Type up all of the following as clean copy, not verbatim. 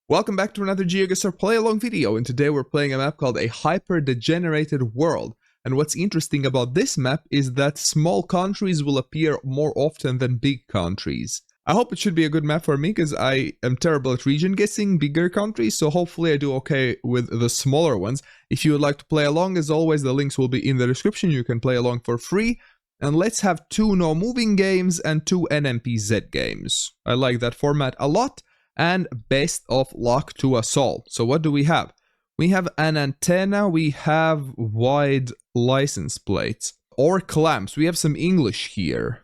Welcome back to another GeoGuessr play-along video, and today we're playing a map called a Hyper-Degenerated World. And what's interesting about this map is that small countries will appear more often than big countries. I hope it should be a good map for me, because I am terrible at region guessing bigger countries, so hopefully I do okay with the smaller ones. If you would like to play along, as always, the links will be in the description. You can play along for free. And let's have 2 no-moving games and 2 NMPZ games. I like that format a lot. And best of luck to us all. So what do we have? We have an antenna, we have wide license plates, or clamps. We have some English here.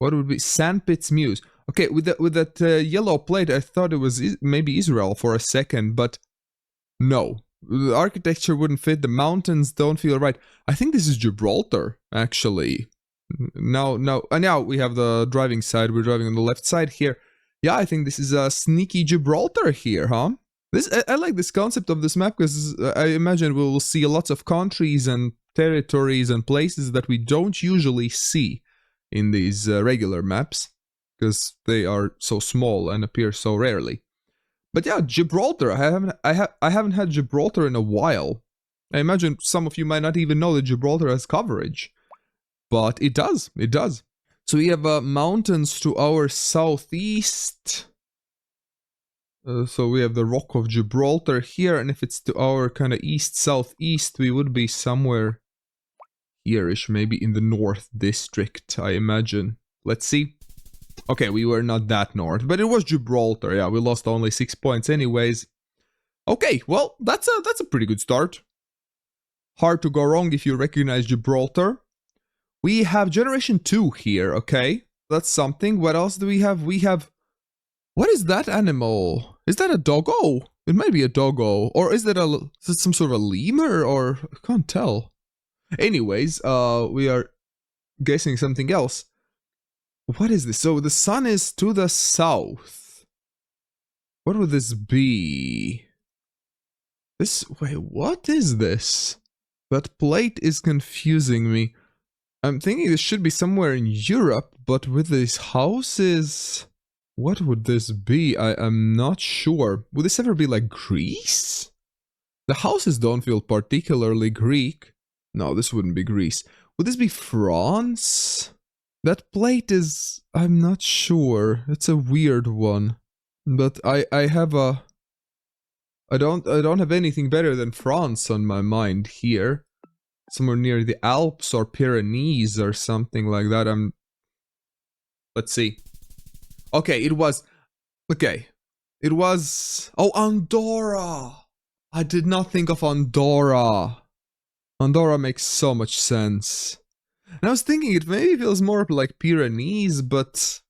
What would be Sandpit's Muse? Okay, with that yellow plate, I thought it was maybe Israel for a second, but no. The architecture wouldn't fit, the mountains don't feel right. I think this is Gibraltar, actually. Now we have the driving side, we're driving on the left side here. Yeah, I think this is a sneaky Gibraltar here, huh? I like this concept of this map because I imagine we will see lots of countries and territories and places that we don't usually see in these regular maps because they are so small and appear so rarely. But yeah, Gibraltar. I haven't had Gibraltar in a while. I imagine some of you might not even know that Gibraltar has coverage, but it does. It does. So we have mountains to our southeast. So we have the Rock of Gibraltar here, and if it's to our kind of east-southeast, we would be somewhere here-ish, maybe in the North District, I imagine. Let's see. Okay, we were not that north, but it was Gibraltar. Yeah, we lost only 6 points anyways. Okay, well, that's a pretty good start. Hard to go wrong if you recognize Gibraltar. We have Generation 2 here, okay? That's something. What else do we have? We have... What is that animal? Is that a doggo? It might be a doggo. Or is it some sort of a lemur? Or... I can't tell. Anyways, we are guessing something else. What is this? So the sun is to the south. What would this be? Wait, what is this? That plate is confusing me. I'm thinking this should be somewhere in Europe, but with these houses... What would this be? I'm not sure. Would this ever be like Greece? The houses don't feel particularly Greek. No, this wouldn't be Greece. Would this be France? That plate is... I'm not sure. It's a weird one. But I have a... I don't have anything better than France on my mind here. Somewhere near the Alps or Pyrenees or something like that. Let's see. Okay, it was... Okay. It was... Oh, Andorra! I did not think of Andorra. Andorra makes so much sense. And I was thinking it maybe feels more like Pyrenees, but...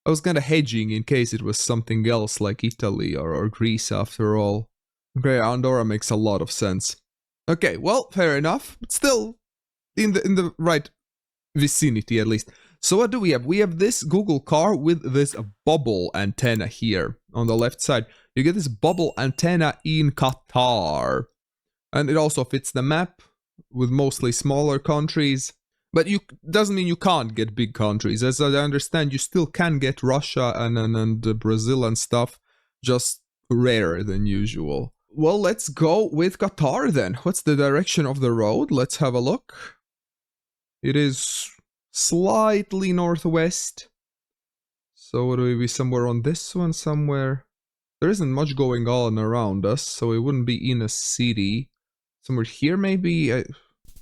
I was kind of hedging in case it was something else like Italy or Greece after all. Okay, Andorra makes a lot of sense. Okay, well, fair enough, but still in the right vicinity at least. So what do we have? We have this Google car with this bubble antenna here on the left side. You get this bubble antenna in Qatar. And it also fits the map with mostly smaller countries. But doesn't mean you can't get big countries. As I understand, you still can get Russia and Brazil and stuff, just rarer than usual. Well, let's go with Qatar then. What's the direction of the road? Let's have a look. It is slightly northwest. So would we be somewhere on this one somewhere? There isn't much going on around us, so we wouldn't be in a city. Somewhere here maybe?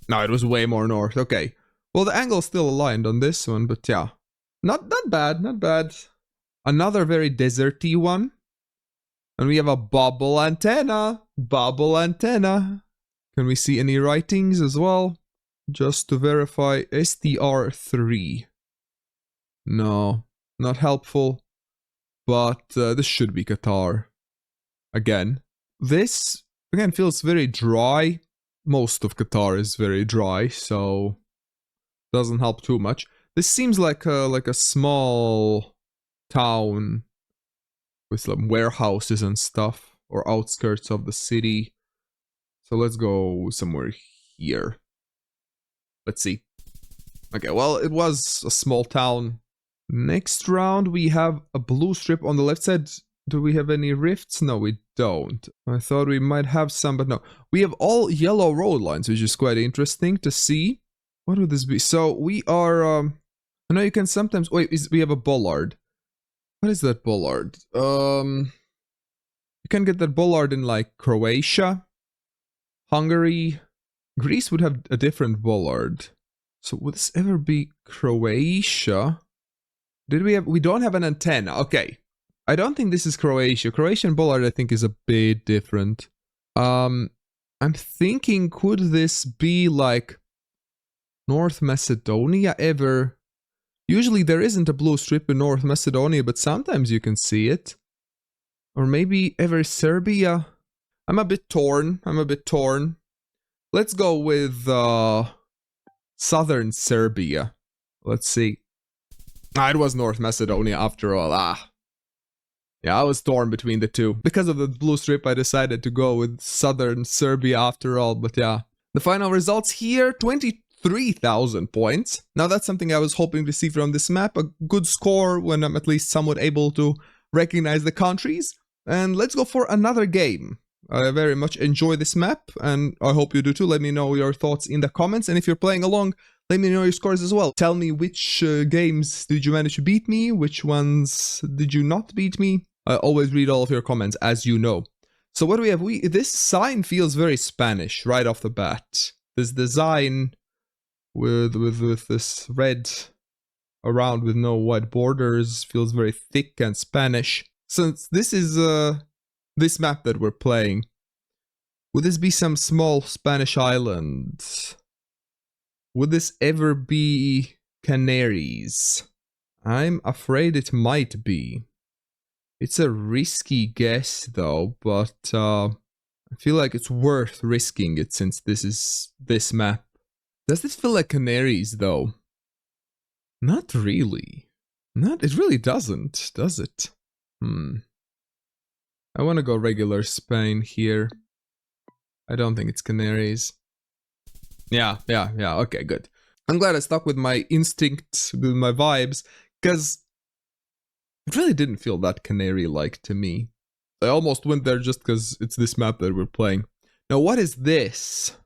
No, it was way more north. Okay. Well, the angle's still aligned on this one, but yeah. Not bad, not bad. Another very deserty one. And we have a bubble antenna. Bubble antenna. Can we see any writings as well? Just to verify, STR3. No, not helpful. But this should be Qatar. Again. This, again, feels very dry. Most of Qatar is very dry, so... doesn't help too much. This seems like a small town with some warehouses and stuff, or outskirts of the city. So let's go somewhere here. Let's see. Okay, well, it was a small town. Next round, we have a blue strip on the left side. Do we have any rifts? No, we don't. I thought we might have some, but no. We have all yellow road lines, which is quite interesting to see. What would this be? So we are, I know you can sometimes, wait, we have a bollard. What is that bollard? You can get that bollard in like Croatia, Hungary. Greece would have a different bollard. So would this ever be Croatia? We don't have an antenna. Okay. I don't think this is Croatia. Croatian bollard I think is a bit different. I'm thinking, could this be like North Macedonia ever? Usually there isn't a blue strip in North Macedonia, but sometimes you can see it. Or maybe ever Serbia? I'm a bit torn. Let's go with southern Serbia. Let's see. It was North Macedonia after all. Yeah, I was torn between the two. Because of the blue strip, I decided to go with southern Serbia after all, but yeah. The final results here, 23,000 points. Now that's something I was hoping to see from this map, a good score when I'm at least somewhat able to recognize the countries. And let's go for another game. I very much enjoy this map, and I hope you do too. Let me know your thoughts in the comments, and if you're playing along, let me know your scores as well. Tell me which games did you manage to beat me, which ones did you not beat me. I always read all of your comments, as you know. So what do we have? This sign feels very Spanish right off the bat. This design with this red around with no white borders feels very thick and Spanish. Since this is this map that we're playing, would this be some small Spanish island? Would this ever be Canaries? I'm afraid it might be. It's a risky guess though, but I feel like it's worth risking it since this is this map. Does this feel like Canaries though? Not really. It really doesn't, does it? I want to go regular Spain here. I don't think it's Canaries. Yeah, okay, good. I'm glad I stuck with my instinct, with my vibes, because it really didn't feel that Canary-like to me. I almost went there just because it's this map that we're playing. Now, what is this?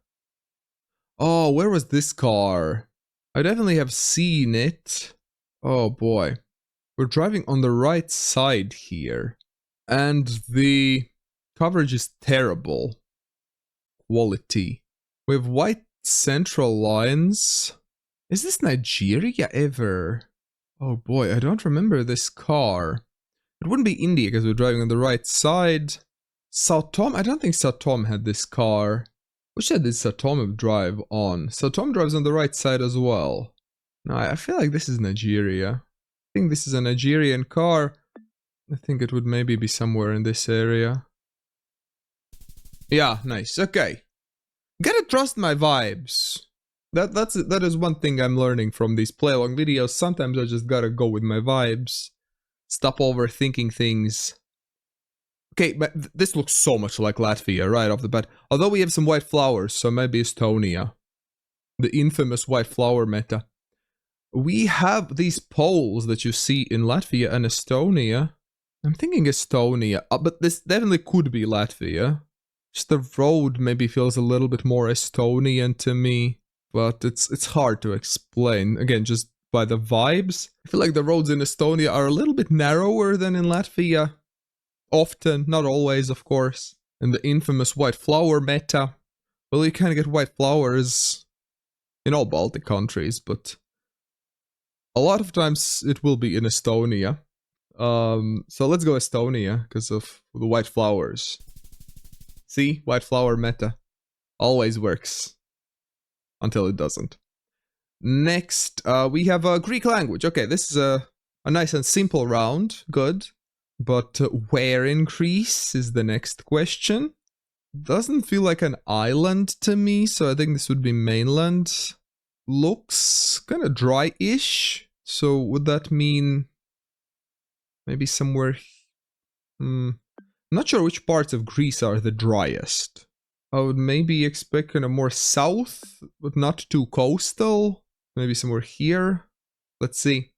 Oh, where was this car? I definitely have seen it. Oh boy. We're driving on the right side here. And the coverage is terrible. Quality. We have white central lines. Is this Nigeria ever? Oh boy, I don't remember this car. It wouldn't be India because we're driving on the right side. Sao Tome? I don't think Sao Tome had this car. Which side did Sao Tome drive on? Sao Tome drives on the right side as well. No, I feel like this is Nigeria. I think this is a Nigerian car. I think it would maybe be somewhere in this area. Yeah, nice. Okay. Gotta trust my vibes. That is one thing I'm learning from these play-along videos. Sometimes I just gotta go with my vibes. Stop overthinking things. Okay, but this looks so much like Latvia right off the bat. Although we have some white flowers, so maybe Estonia. The infamous white flower meta. We have these poles that you see in Latvia and Estonia. I'm thinking Estonia, but this definitely could be Latvia. Just the road maybe feels a little bit more Estonian to me. But it's hard to explain, again, just by the vibes. I feel like the roads in Estonia are a little bit narrower than in Latvia. Often, not always, of course. And the infamous white flower meta. Well, you can get white flowers in all Baltic countries, but a lot of times it will be in Estonia. So let's go Estonia, because of the white flowers. See? White flower meta. Always works. Until it doesn't. Next, we have a Greek language. Okay, this is a nice and simple round. Good. But where in Greece is the next question. Doesn't feel like an island to me, so I think this would be mainland. Looks kind of dry-ish. So would that mean maybe somewhere... I'm not sure which parts of Greece are the driest. I would maybe expect kind of more south, but not too coastal. Maybe somewhere here. Let's see.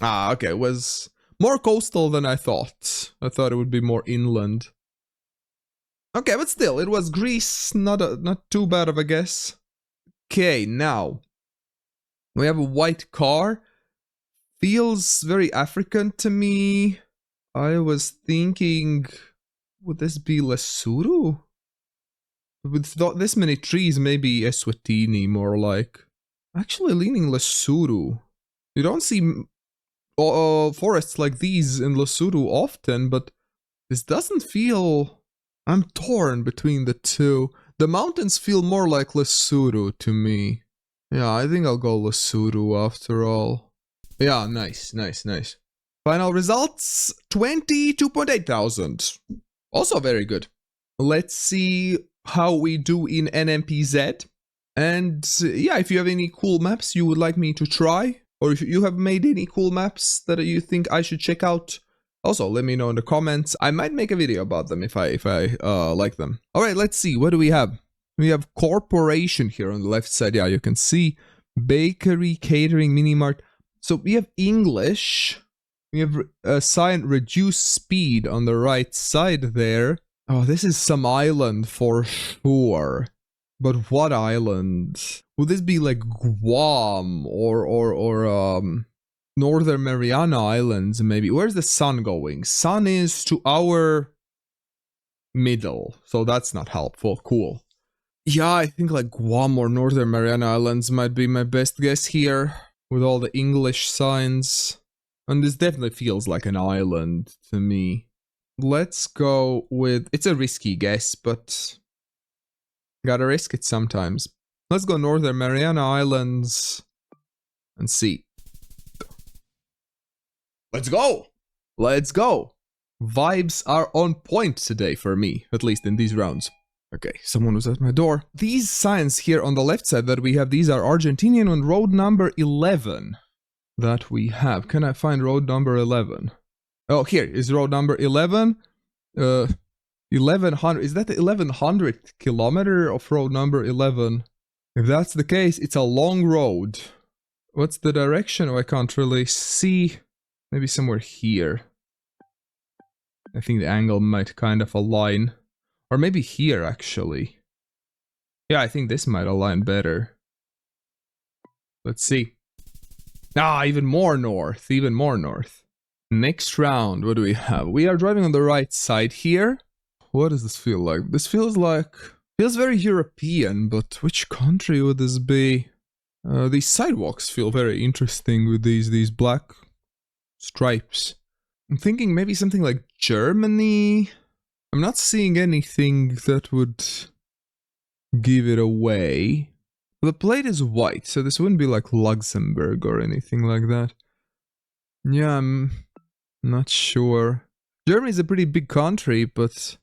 Okay, it was More coastal than I thought. I thought it would be more inland. Okay, but still, it was Greece. Not too bad of a guess. Okay, now we have a white car. Feels very African to me. I was thinking, would this be Lesotho? With this many trees, maybe Eswatini, more like. Actually leaning Lesotho. You don't see forests like these in Lesotho often, but this doesn't feel... I'm torn between the two. The mountains feel more like Lesotho to me. Yeah, I think I'll go Lesotho after all. Yeah, nice. Final results, 22.8 thousand. Also very good. Let's see how we do in NMPZ. And yeah, if you have any cool maps you would like me to try, or if you have made any cool maps that you think I should check out, also let me know in the comments. I might make a video about them if I like them. Alright, let's see, what do we have? We have corporation here on the left side. Yeah, you can see bakery, catering, mini mart. So we have English. We have sign reduce speed on the right side there. Oh, this is some island for sure. But what island? Would this be like Guam or Northern Mariana Islands maybe? Where's the sun going? Sun is to our middle, so that's not helpful. Cool. Yeah, I think like Guam or Northern Mariana Islands might be my best guess here with all the English signs. And this definitely feels like an island to me. Let's go with... It's a risky guess, but... Gotta risk it sometimes. Let's go Northern Mariana Islands and see. Let's go! Let's go! Vibes are on point today for me, at least in these rounds. Okay, someone was at my door. These signs here on the left side that we have, these are Argentinian on road number 11 that we have. Can I find road number 11? Oh, here is road number 11. 1100, is that the 1100 kilometer of road number 11? If that's the case, it's a long road. What's the direction? Oh, I can't really see. Maybe somewhere here. I think the angle might kind of align. Or maybe here, actually. Yeah, I think this might align better. Let's see. Ah, even more north, even more north. Next round, what do we have? We are driving on the right side here. What does this feel like? This feels very European, but which country would this be? These sidewalks feel very interesting with these black stripes. I'm thinking maybe something like Germany. I'm not seeing anything that would give it away. The plate is white, so this wouldn't be like Luxembourg or anything like that. Yeah, I'm not sure. Germany is a pretty big country, but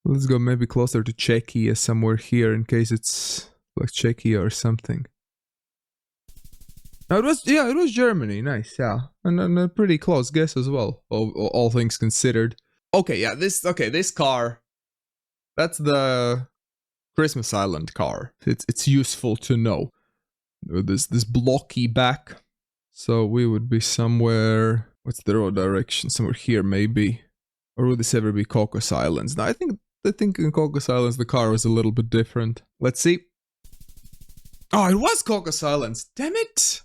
let's go maybe closer to Czechia somewhere here in case it's like Czechia or something. No, it was Germany. Nice, yeah. And a pretty close guess as well, all things considered. Okay, yeah, this car, that's the Christmas Island car. It's useful to know. This blocky back. So we would be somewhere, what's the road direction? Somewhere here maybe. Or would this ever be Cocos Islands? Now I think in Cocos Islands the car was a little bit different. Let's see. Oh, it was Cocos Islands. Damn it!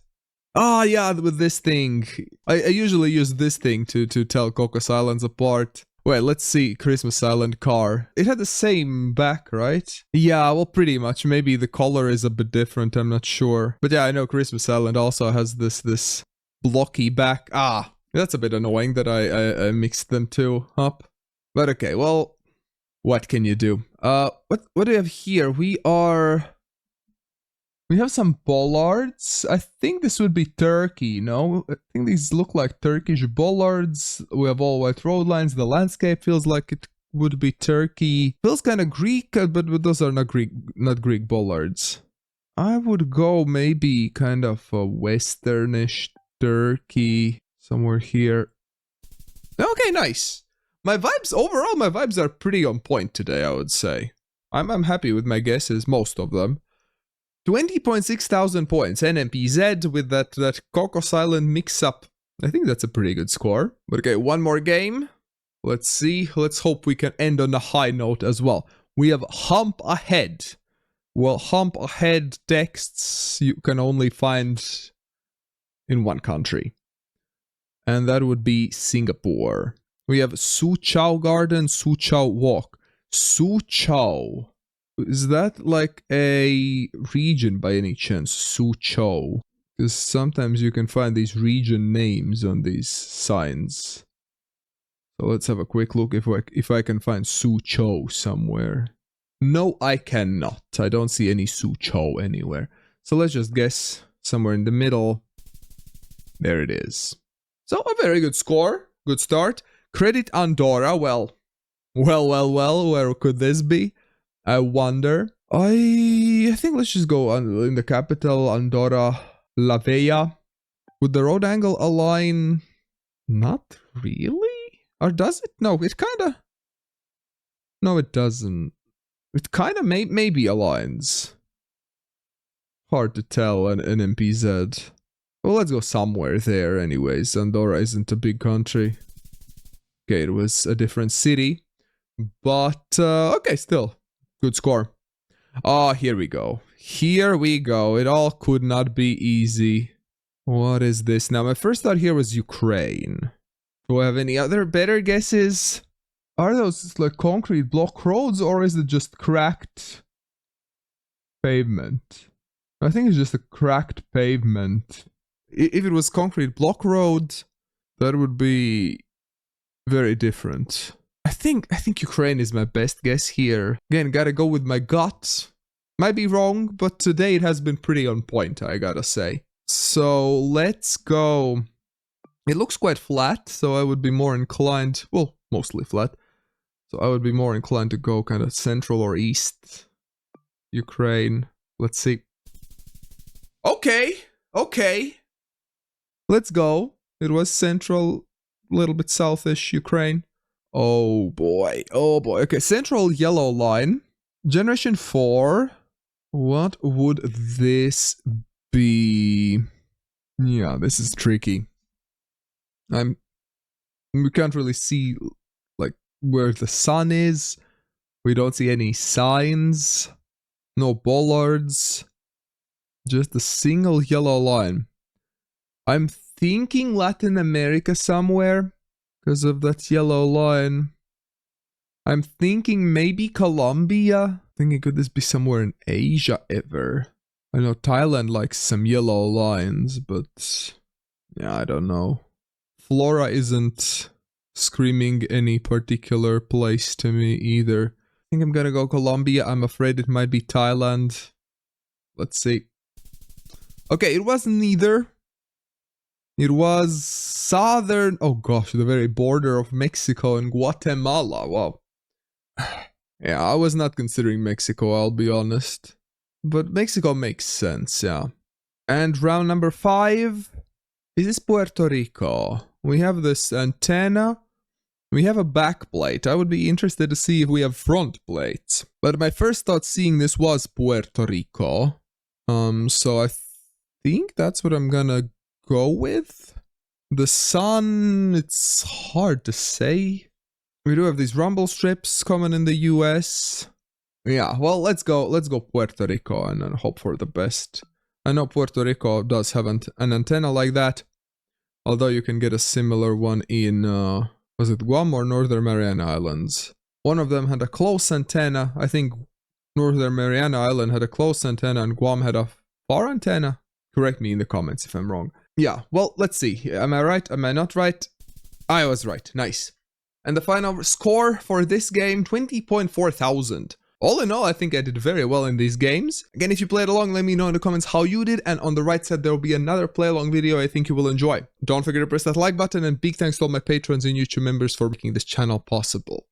Ah, yeah, with this thing. I usually use this thing to tell Cocos Islands apart. Wait, let's see. Christmas Island car. It had the same back, right? Yeah, well, pretty much. Maybe the color is a bit different, I'm not sure. But yeah, I know Christmas Island also has this blocky back. Ah, that's a bit annoying that I mixed them two up. But okay, well, what can you do? What do we have here? We have some bollards. I think this would be Turkey, no? I think these look like Turkish bollards. We have all white road lines. The landscape feels like it would be Turkey. Feels kind of Greek, but those are not Greek bollards. I would go maybe kind of a westernish Turkey, somewhere here. Okay, nice. My vibes are pretty on point today, I would say. I'm happy with my guesses, most of them. 20.6 thousand points, NMPZ with that Cocos Island mix-up. I think that's a pretty good score. But okay, one more game. Let's see. Let's hope we can end on a high note as well. We have Hump Ahead. Well, Hump Ahead texts you can only find in one country. And that would be Singapore. We have Su Chao Garden, Su Chao Walk. Su Chao. Is that like a region by any chance? Su Chao. Because sometimes you can find these region names on these signs. So let's have a quick look if I can find Su Chao somewhere. No, I cannot. I don't see any Su Chao anywhere. So let's just guess somewhere in the middle. There it is. So a very good score. Good start. Credit Andorra. Well, where could this be? I wonder. I think let's just go in the capital, Andorra La Vella. Would the road angle align? Not really? Or does it? No, it kinda... No, it doesn't. It kinda maybe aligns. Hard to tell an NMPZ. Well, let's go somewhere there anyways. Andorra isn't a big country. Okay, it was a different city. But, okay, still. Good score. Oh, here we go. Here we go. It all could not be easy. What is this? Now, my first thought here was Ukraine. Do I have any other better guesses? Are those like concrete block roads or is it just cracked pavement? I think it's just a cracked pavement. If it was concrete block road, that would be very different. I think Ukraine is my best guess here. Again, gotta go with my gut. Might be wrong, but today it has been pretty on point, I gotta say. So let's go. It looks quite flat, so I would be more inclined, well, mostly flat. So I would be more inclined to go kind of central or east Ukraine. Let's see. Okay. Let's go. It was central, a little bit southish Ukraine. Oh boy. Okay, central yellow line. Generation 4. What would this be? Yeah, this is tricky. We can't really see like where the sun is. We don't see any signs. No bollards. Just a single yellow line. I'm thinking Latin America somewhere because of that yellow line. I'm thinking maybe Colombia. Thinking could this be somewhere in Asia ever? I know Thailand likes some yellow lines, but yeah, I don't know. Flora isn't screaming any particular place to me either. I think I'm gonna go Colombia. I'm afraid it might be Thailand. Let's see. Okay, it was neither. It was southern... Oh gosh, the very border of Mexico and Guatemala. Wow. Yeah, I was not considering Mexico, I'll be honest. But Mexico makes sense, yeah. And round number 5. Is this Puerto Rico? We have this antenna. We have a back plate. I would be interested to see if we have front plates. But my first thought seeing this was Puerto Rico. So I think that's what I'm gonna go with. The sun, it's hard to say. We do have these rumble strips common in the US. Yeah, well, let's go Puerto Rico and then hope for the best. I know Puerto Rico does have an antenna like that. Although you can get a similar one in, was it Guam or Northern Mariana Islands? One of them had a close antenna. I think Northern Mariana Island had a close antenna and Guam had a far antenna. Correct me in the comments if I'm wrong. Yeah, well, let's see. Am I right? Am I not right? I was right. Nice. And the final score for this game, 20.4 thousand. All in all, I think I did very well in these games. Again, if you played along, let me know in the comments how you did. And on the right side, there will be another play along video I think you will enjoy. Don't forget to press that like button and big thanks to all my patrons and YouTube members for making this channel possible.